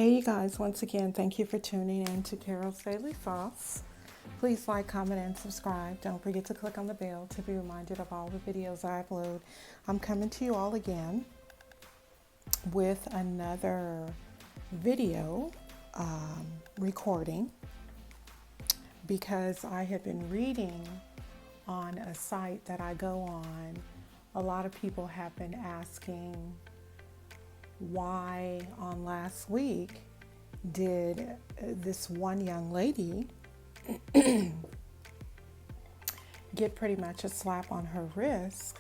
Hey, you guys, once again, thank you for tuning in to Carol's Daily Sauce. Please like, comment, and subscribe. Don't forget to click on the bell to be reminded of all the videos I upload. I'm coming to you all again with another video recording because I have been reading on a site that I go on. A lot of people have been asking why on last week did this one young lady get pretty much a slap on her wrist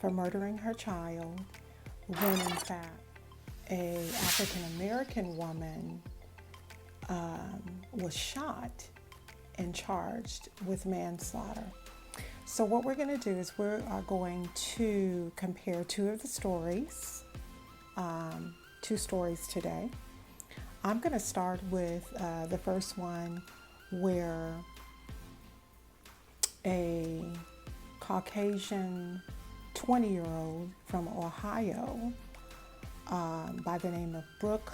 for murdering her child when in fact a African American woman was shot and charged with manslaughter. So what we're going to do is we are going to compare two of the stories. Two stories today. I'm going to start with the first one where a Caucasian 20-year-old from Ohio by the name of Brooke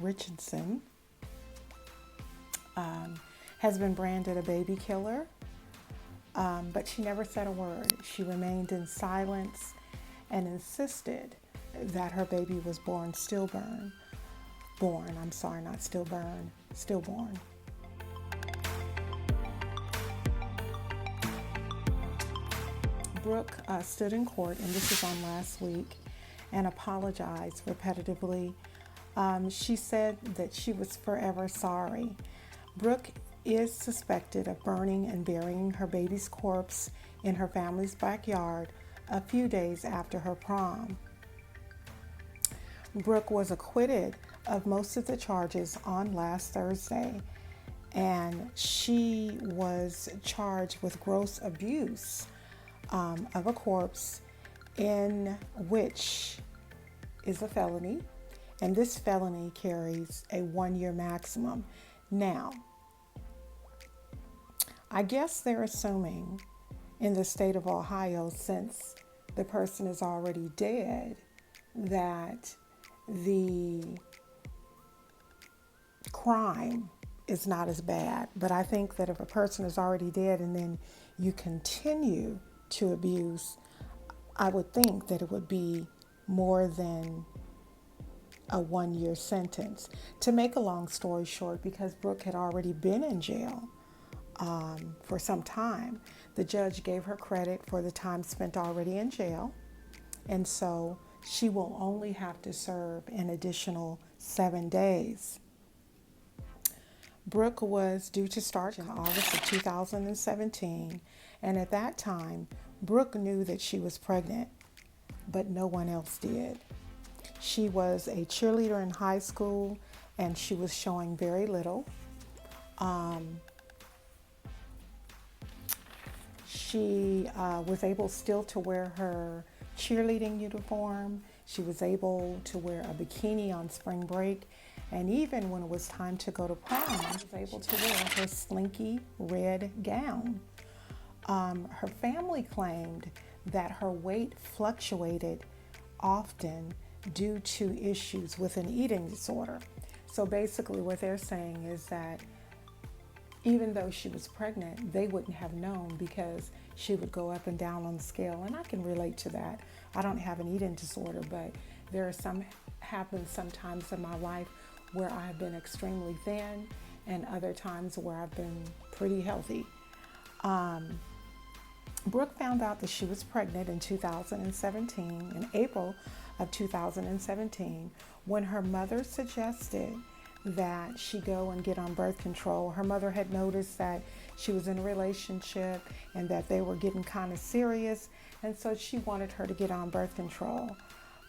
Richardson has been branded a baby killer, but she never said a word. She remained in silence and insisted that her baby was stillborn. Brooke stood in court, and this was on last week, and apologized repetitively. She said that she was forever sorry. Brooke is suspected of burning and burying her baby's corpse in her family's backyard a few days after her prom. Brooke was acquitted of most of the charges on last Thursday, and she was charged with gross abuse of a corpse, in which is a felony, and this felony carries a 1-year maximum. Now, I guess they're assuming in the state of Ohio, since the person is already dead, that the crime is not as bad. But I think that if a person is already dead and then you continue to abuse, I would think that it would be more than a 1-year sentence. To make a long story short, because Brooke had already been in jail for some time, the judge gave her credit for the time spent already in jail, and so she will only have to serve an additional 7 days. Brooke was due to start in August of 2017, and at that time, Brooke knew that she was pregnant, but no one else did. She was a cheerleader in high school, and she was showing very little. She was able still to wear her cheerleading uniform. She was able to wear a bikini on spring break, and even when it was time to go to prom, she was able to wear her slinky red gown. Her family claimed that her weight fluctuated often due to issues with an eating disorder. So basically what they're saying is that even though she was pregnant, they wouldn't have known because she would go up and down on the scale. And I can relate to that. I don't have an eating disorder, but there are happens sometimes in my life where I've been extremely thin and other times where I've been pretty healthy. Brooke found out that she was pregnant in 2017, in April of 2017, when her mother suggested that she go and get on birth control. Her mother had noticed that she was in a relationship and that they were getting kind of serious, and so she wanted her to get on birth control.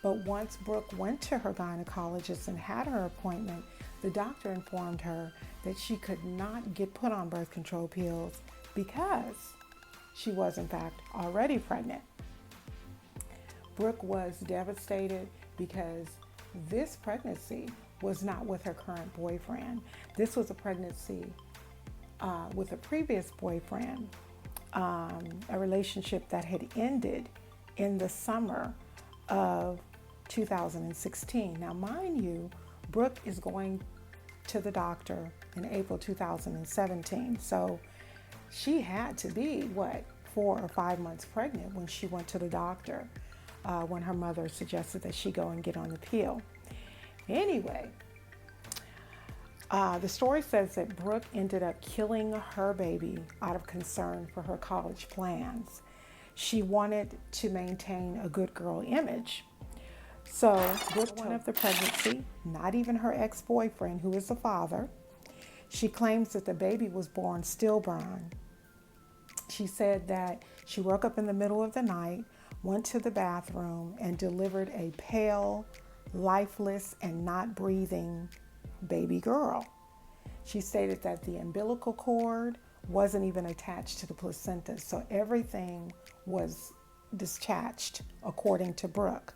But once Brooke went to her gynecologist and had her appointment, the doctor informed her that she could not get put on birth control pills because she was in fact already pregnant. Brooke was devastated because this pregnancy was not with her current boyfriend. This was a pregnancy with a previous boyfriend, a relationship that had ended in the summer of 2016. Now, mind you, Brooke is going to the doctor in April 2017. So she had to be, 4 or 5 months pregnant when she went to the doctor, when her mother suggested that she go and get on the pill. Anyway, the story says that Brooke ended up killing her baby out of concern for her college plans. She wanted to maintain a good girl image. So Brooke told of the pregnancy, not even her ex-boyfriend, who is the father. She claims that the baby was born stillborn. She said that she woke up in the middle of the night, went to the bathroom, and delivered a pale, lifeless, and not breathing baby girl. She stated that the umbilical cord wasn't even attached to the placenta, so everything was discharged, according to Brooke.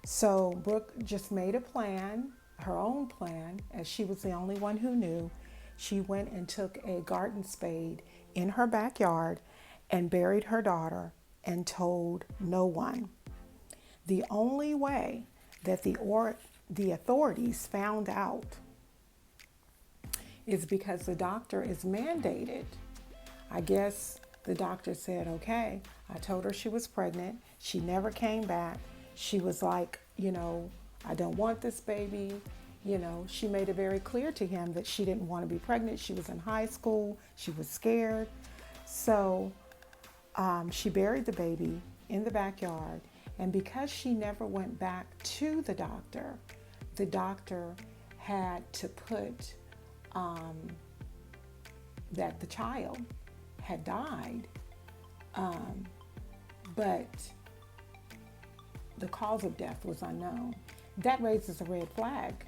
So Brooke just made a plan, her own plan, as she was the only one who knew. She went and took a garden spade in her backyard and buried her daughter and told no one. The only way that the authorities found out is because the doctor is mandated. I guess the doctor said, okay, I told her she was pregnant. She never came back. She was like, I don't want this baby. She made it very clear to him that she didn't want to be pregnant. She was in high school. She was scared. So she buried the baby in the backyard. And because she never went back to the doctor had to put that the child had died. But the cause of death was unknown. That raises a red flag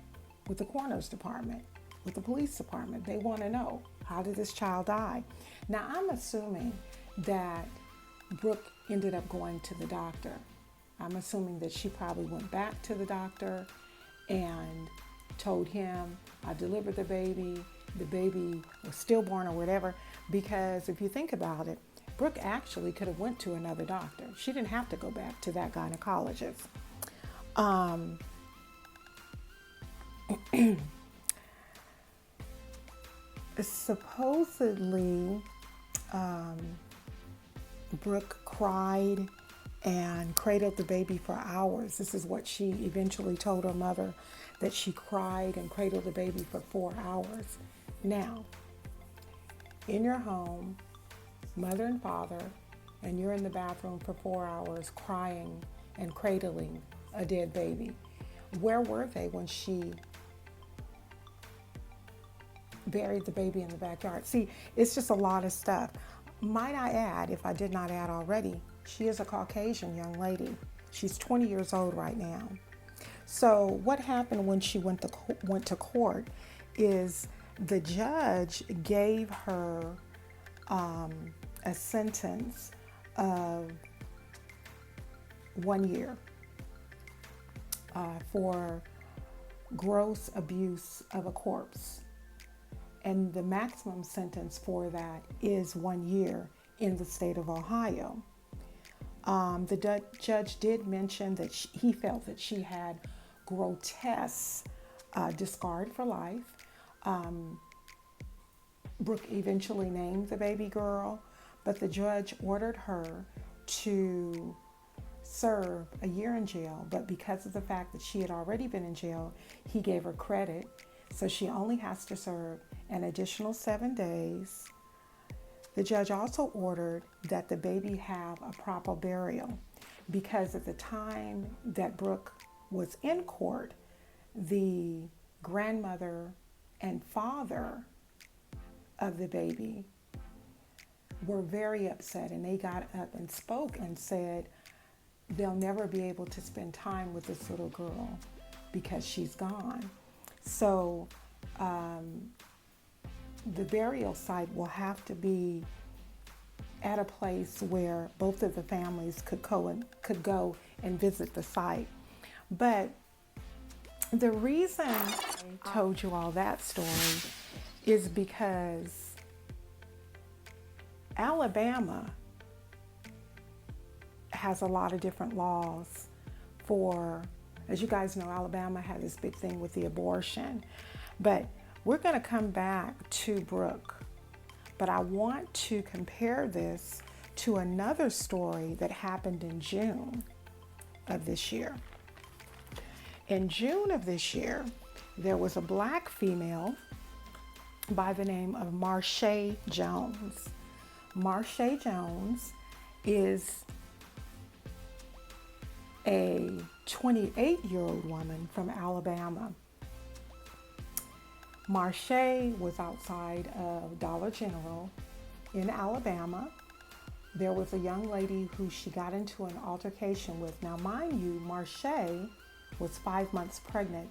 with the coroner's department, with the police department. They want to know, how did this child die? Now, I'm assuming that Brooke ended up going to the doctor. I'm assuming that she probably went back to the doctor and told him, I delivered the baby was stillborn or whatever, because if you think about it, Brooke actually could have went to another doctor. She didn't have to go back to that gynecologist. Supposedly, Brooke cried and cradled the baby for hours. This is what she eventually told her mother, that she cried and cradled the baby for 4 hours. Now, in your home, mother and father, and you're in the bathroom for 4 hours crying and cradling a dead baby. Where were they when she buried the baby in the backyard? See, it's just a lot of stuff. Might I add, if I did not add already, she is a Caucasian young lady. She's 20 years old right now. So what happened when she went to court is the judge gave her a sentence of 1 year for gross abuse of a corpse. And the maximum sentence for that is 1 year in the state of Ohio. The judge did mention that he felt that she had grotesque discard for life. Brooke eventually named the baby girl, but the judge ordered her to serve a year in jail. But because of the fact that she had already been in jail, he gave her credit. So she only has to serve an additional 7 days. The judge also ordered that the baby have a proper burial, because at the time that Brooke was in court, the grandmother and father of the baby were very upset, and they got up and spoke and said they'll never be able to spend time with this little girl because she's gone. So the burial site will have to be at a place where both of the families could go and visit the site. But the reason I told you all that story is because Alabama has a lot of different laws for As you guys know, Alabama had this big thing with the abortion. But we're going to come back to Brooke. But I want to compare this to another story that happened in June of this year. In June of this year, there was a black female by the name of Sharmae Jones. Sharmae Jones is a 28-year-old woman from Alabama. Sharmae was outside of Dollar General in Alabama. There was a young lady who she got into an altercation with. Now, mind you, Sharmae was 5 months pregnant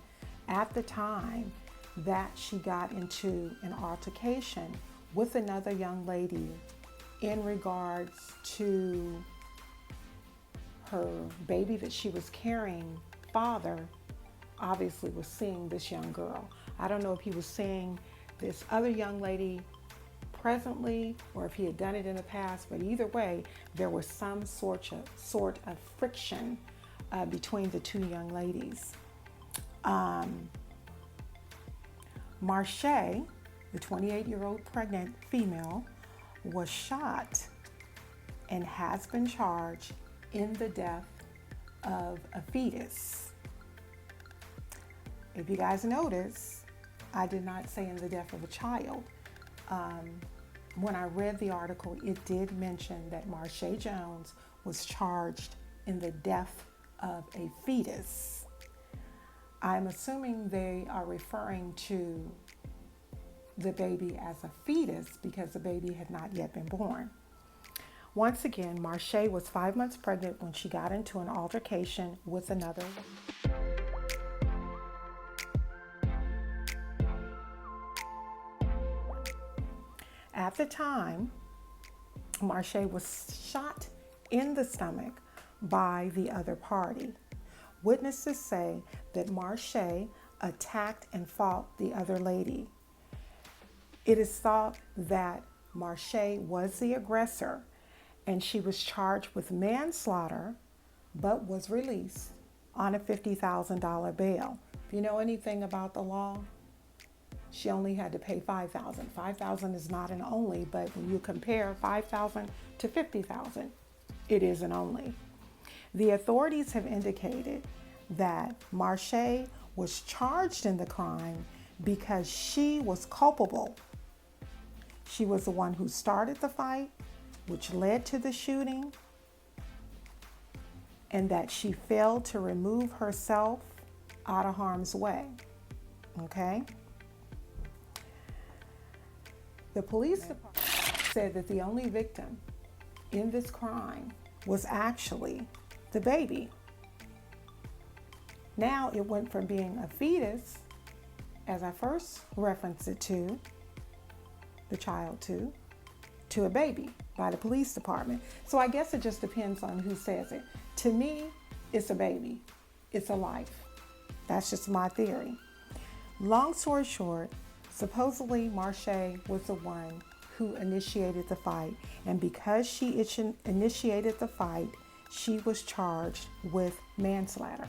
at the time that she got into an altercation with another young lady in regards to her baby that she was carrying. Father obviously was seeing this young girl. I don't know if he was seeing this other young lady presently or if he had done it in the past, but either way, there was some sort of friction between the two young ladies. Sharmae, the 28-year-old pregnant female, was shot and has been charged in the death of a fetus. If you guys notice, I did not say in the death of a child. When I read the article, it did mention that Sharmae Jones was charged in the death of a fetus. I'm assuming they are referring to the baby as a fetus because the baby had not yet been born. Once again, Sharmae was 5 months pregnant when she got into an altercation with another. At the time, Sharmae was shot in the stomach by the other party. Witnesses say that Sharmae attacked and fought the other lady. It is thought that Sharmae was the aggressor and she was charged with manslaughter but was released on a $50,000 bail. If you know anything about the law, she only had to pay $5,000. $5,000 is not an only, but when you compare $5,000 to $50,000, it is an only. The authorities have indicated that Sharmae was charged in the crime because she was culpable. She was the one who started the fight, which led to the shooting, and that she failed to remove herself out of harm's way. Okay? The police department said that the only victim in this crime was actually the baby. Now it went from being a fetus, as I first referenced it to, the child to a baby by the police department. So I guess it just depends on who says it. To me, it's a baby. It's a life. That's just my theory. Long story short, supposedly Sharmae was the one who initiated the fight. And because she initiated the fight, she was charged with manslaughter.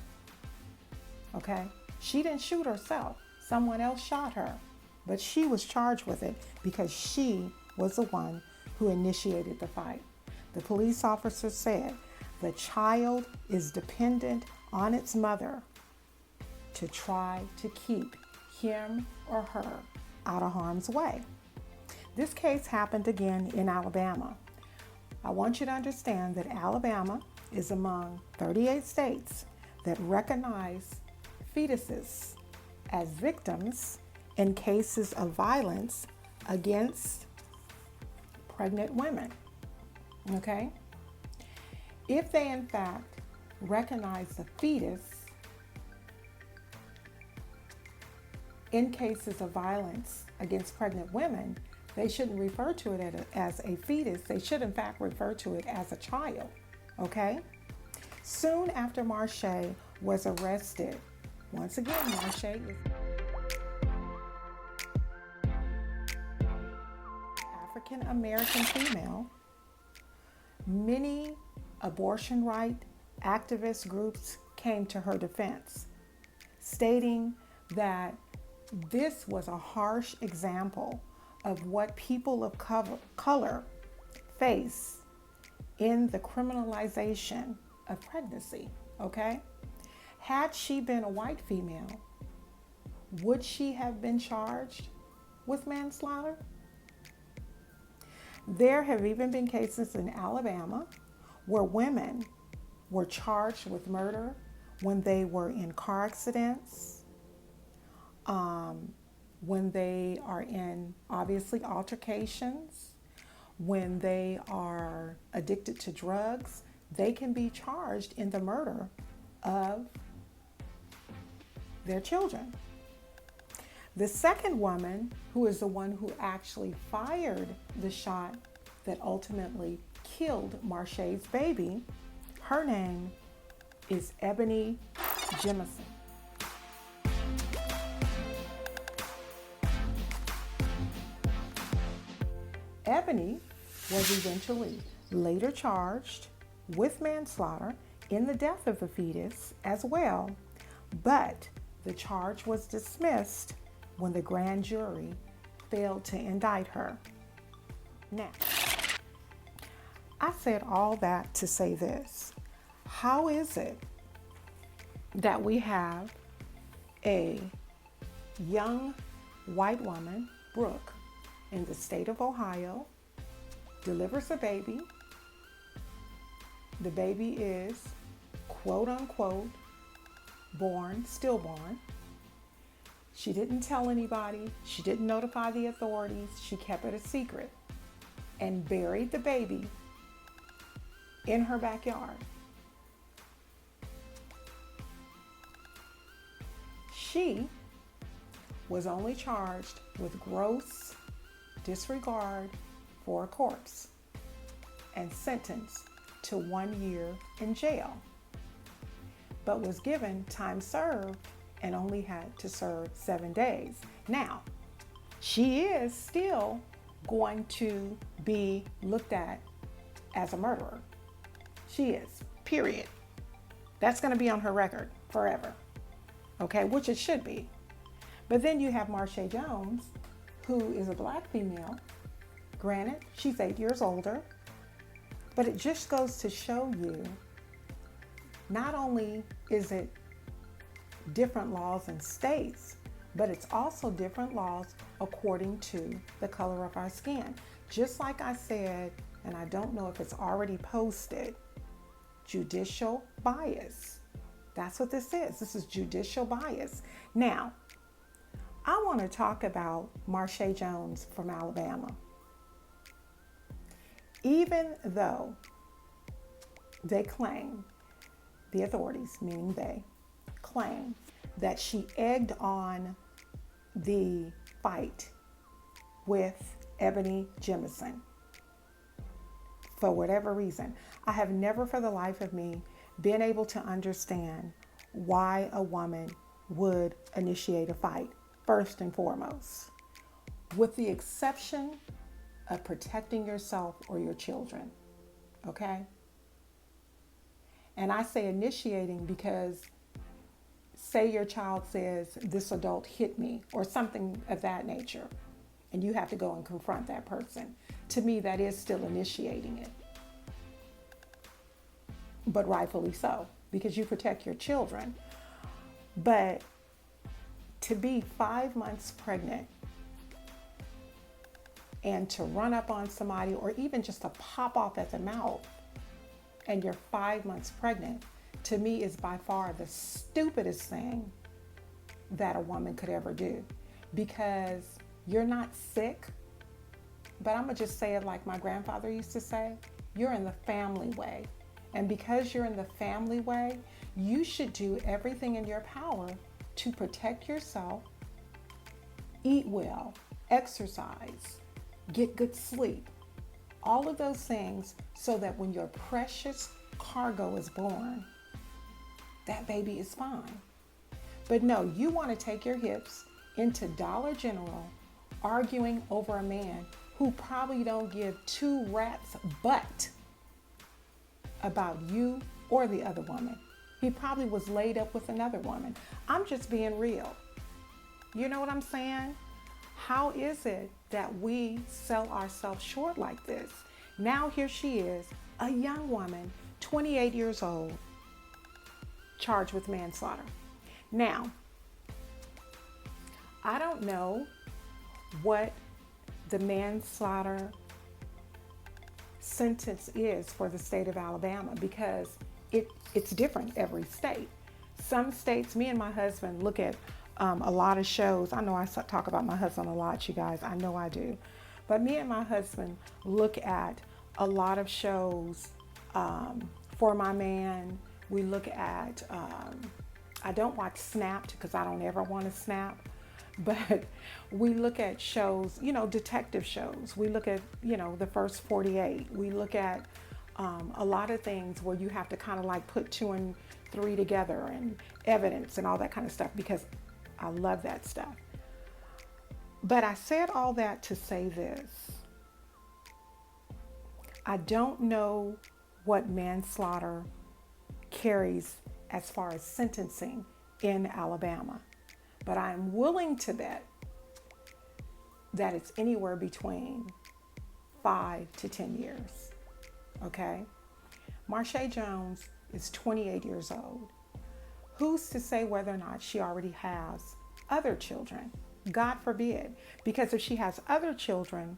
Okay? She didn't shoot herself. Someone else shot her. But she was charged with it because she was the one who initiated the fight. The police officer said the child is dependent on its mother to try to keep him or her out of harm's way. This case happened again in Alabama. I want you to understand that Alabama is among 38 states that recognize fetuses as victims in cases of violence against pregnant women. Okay? If they in fact recognize the fetus in cases of violence against pregnant women, they shouldn't refer to it as a fetus. They should in fact refer to it as a child. Okay? Soon after Sharmae was arrested, once again, Sharmae is African American female. Many abortion right activist groups came to her defense, stating that this was a harsh example of what people of color face in the criminalization of pregnancy, okay? Had she been a white female, would she have been charged with manslaughter? There have even been cases in Alabama where women were charged with murder when they were in car accidents, when they are in, obviously, altercations, when they are addicted to drugs. They can be charged in the murder of their children. The second woman, who is the one who actually fired the shot that ultimately killed Marsha's baby, her name is Ebony Jemison. Ebony was eventually later charged with manslaughter in the death of the fetus as well, but the charge was dismissed when the grand jury failed to indict her. Now, I said all that to say this. How is it that we have a young white woman, Brooke, in the state of Ohio, delivers a baby? The baby is, quote unquote, stillborn. She didn't tell anybody. She didn't notify the authorities. She kept it a secret and buried the baby in her backyard. She was only charged with gross disregard for a corpse and sentenced to 1 year in jail, but was given time served and only had to serve 7 days. Now, she is still going to be looked at as a murderer. She is, period. That's going to be on her record forever, okay, which it should be. But then you have Marsha Jones, who is a black female. Granted, she's 8 years older, but it just goes to show you, not only is it different laws in states, but it's also different laws according to the color of our skin. Just like I said, and I don't know if it's already posted, judicial bias. That's what this is. This is judicial bias. Now, I want to talk about Marsha Jones from Alabama. Even though they claim, the authorities, meaning they, claim that she egged on the fight with Ebony Jemison, for whatever reason, I have never for the life of me been able to understand why a woman would initiate a fight, first and foremost, with the exception of protecting yourself or your children, okay? And I say initiating because say your child says, this adult hit me, or something of that nature, and you have to go and confront that person. To me, that is still initiating it. But rightfully so, because you protect your children. But to be 5 months pregnant and to run up on somebody, or even just to pop off at the mouth, and you're 5 months pregnant, to me is by far the stupidest thing that a woman could ever do, because you're not sick, but I'm gonna just say it like my grandfather used to say, you're in the family way. And because you're in the family way, you should do everything in your power to protect yourself, eat well, exercise, get good sleep, all of those things, so that when your precious cargo is born, that baby is fine. But no, you want to take your hips into Dollar General arguing over a man who probably don't give two rats butt about you or the other woman. He probably was laid up with another woman. I'm just being real. You know what I'm saying? How is it that we sell ourselves short like this? Now here she is, a young woman, 28 years old, charged with manslaughter. Now, I don't know what the manslaughter sentence is for the state of Alabama, because it's different every state. Some states, me and my husband look at a lot of shows. I know I talk about my husband a lot, you guys. I know I do. But me and my husband look at a lot of shows. For My Man, we look at, I don't watch Snapped because I don't ever want to snap. But we look at shows, detective shows. We look at, the First 48. We look at a lot of things where you have to kind of like put 2 and 3 together, and evidence and all that kind of stuff, because I love that stuff. But I said all that to say this. I don't know what manslaughter carries as far as sentencing in Alabama, but I'm willing to bet that it's anywhere between 5 to 10 years. Okay? Marsha Jones is 28 years old. Who's to say whether or not she already has other children? God forbid. Because if she has other children,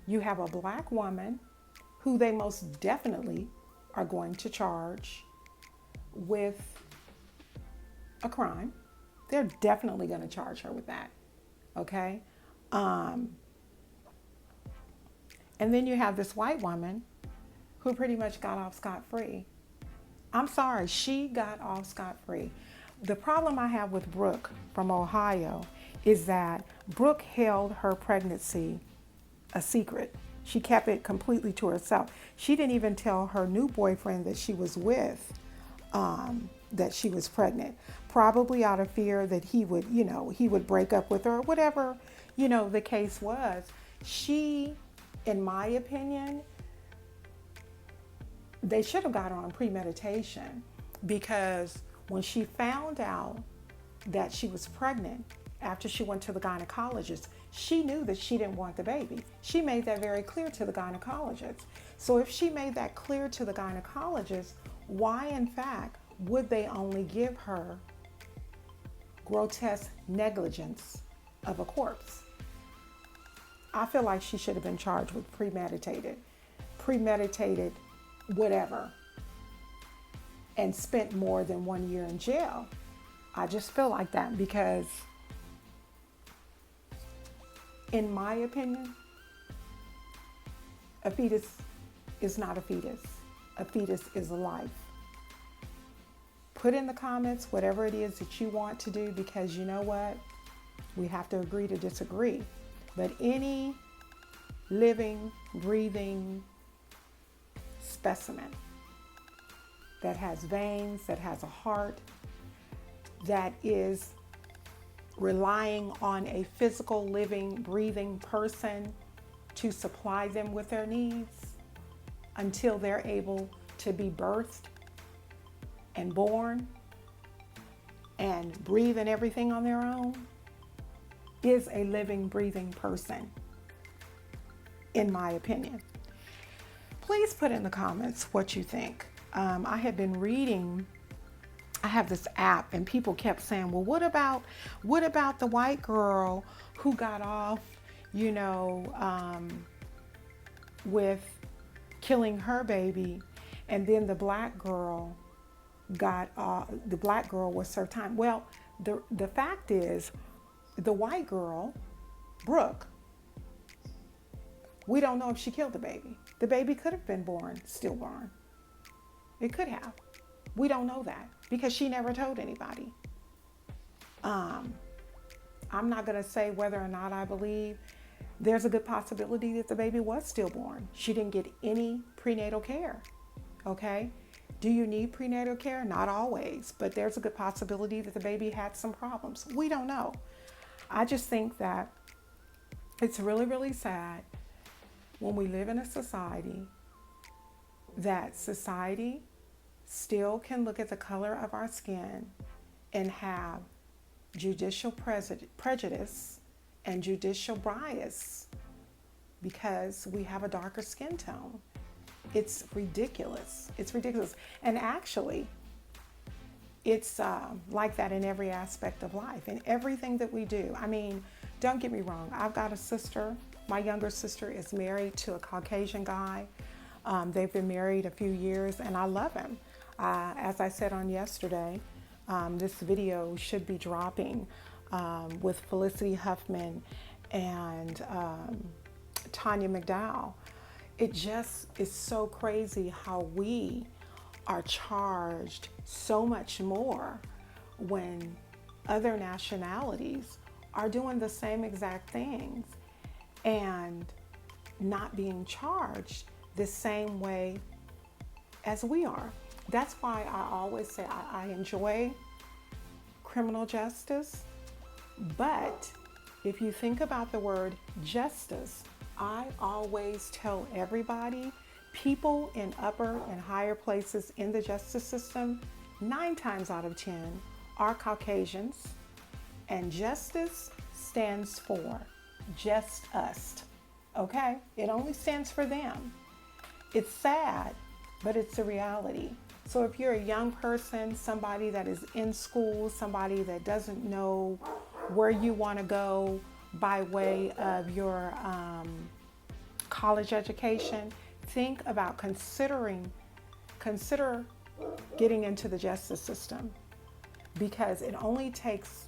you have a black woman who they most definitely are going to charge with a crime. They're definitely going to charge her with that. Okay? And then you have this white woman who pretty much got off scot-free. I'm sorry, she got off scot-free. The problem I have with Brooke from Ohio is that Brooke held her pregnancy a secret. She kept it completely to herself. She didn't even tell her new boyfriend that she was with that she was pregnant, probably out of fear that he would break up with her, or whatever, the case was. She, in my opinion, they should have got her on premeditation, because when she found out that she was pregnant after she went to the gynecologist, she knew that she didn't want the baby. She made that very clear to the gynecologist. So if she made that clear to the gynecologist, why in fact would they only give her grotesque negligence of a corpse? I feel like she should have been charged with premeditated whatever, and spent more than 1 year in jail. I just feel like that, because in my opinion, a fetus is not a fetus. A fetus is a life. Put in the comments whatever it is that you want to do, because you know what? We have to agree to disagree. But any living, breathing specimen that has veins, that has a heart, that is relying on a physical, living, breathing person to supply them with their needs until they're able to be birthed and born and breathe and everything on their own, is a living, breathing person, in my opinion. Please put in the comments what you think. I had been reading, I have this app, and people kept saying, well, what about the white girl who got off, with killing her baby, and then the black girl was served time. Well, the fact is, the white girl, Brooke, we don't know if she killed the baby. The baby could have been born stillborn. It could have. We don't know that, because she never told anybody. I'm not going to say whether or not I believe. There's a good possibility that the baby was stillborn. She didn't get any prenatal care. Okay? Do you need prenatal care? Not always, but there's a good possibility that the baby had some problems. We don't know. I just think that it's really, really sad when we live in a society that society still can look at the color of our skin and have judicial prejudice and judicial bias because we have a darker skin tone. It's ridiculous. It's ridiculous. And actually, it's like that in every aspect of life, in everything that we do. I mean, don't get me wrong. I've got a sister. My younger sister is married to a Caucasian guy. They've been married a few years, and I love him. As I said on yesterday, this video should be dropping with Felicity Huffman and Tanya McDowell. It just is so crazy how we are charged so much more when other nationalities are doing the same exact things and not being charged the same way as we are. That's why I always say I enjoy criminal justice, but if you think about the word justice, I always tell everybody, people in upper and higher places in the justice system, 9 times out of 10 are Caucasians, and justice stands for just us, okay? It only stands for them. It's sad, but it's a reality. So if you're a young person, somebody that is in school, somebody that doesn't know where you want to go by way of your college education, think about consider getting into the justice system, because it only takes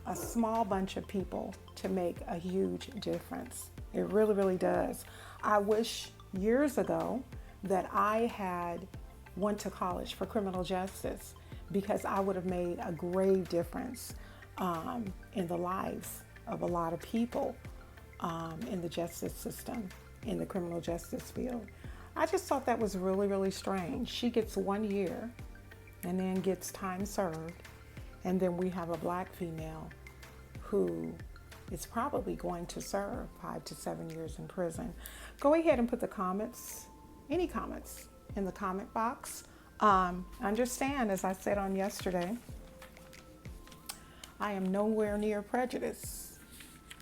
a small bunch of people to make a huge difference. It really, really does. I wish years ago that I had went to college for criminal justice, because I would have made a grave difference in the lives of a lot of people in the justice system, in the criminal justice field. I just thought that was really, really strange. She gets 1 year and then gets time served. And then we have a black female who is probably going to serve 5 to 7 years in prison. Go ahead and put the comments, any comments, in the comment box. Understand, as I said on yesterday, I am nowhere near prejudice,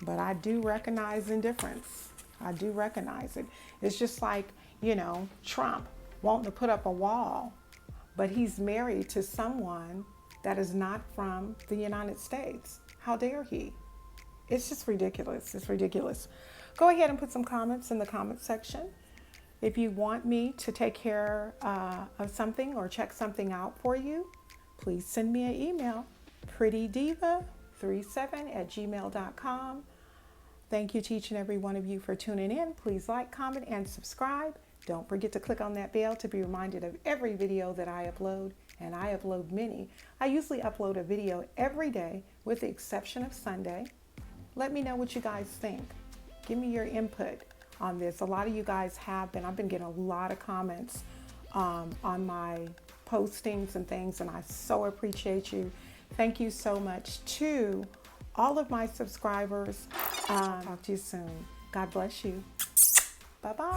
but I do recognize indifference. I do recognize it. It's just like, you know, Trump wanting to put up a wall, but he's married to someone that is not from the United States. How dare he? It's just ridiculous. It's ridiculous. Go ahead and put some comments in the comment section. If you want me to take care of something or check something out for you, please send me an email, prettydiva37@gmail.com. Thank you to each and every one of you for tuning in. Please like, comment, and subscribe. Don't forget to click on that bell to be reminded of every video that I upload, and I upload many. I usually upload a video every day with the exception of Sunday. Let me know what you guys think. Give me your input on this. A lot of you guys have been. I've been getting a lot of comments on my postings and things, and I so appreciate you. Thank you so much to all of my subscribers. Talk to you soon. God bless you. Bye-bye.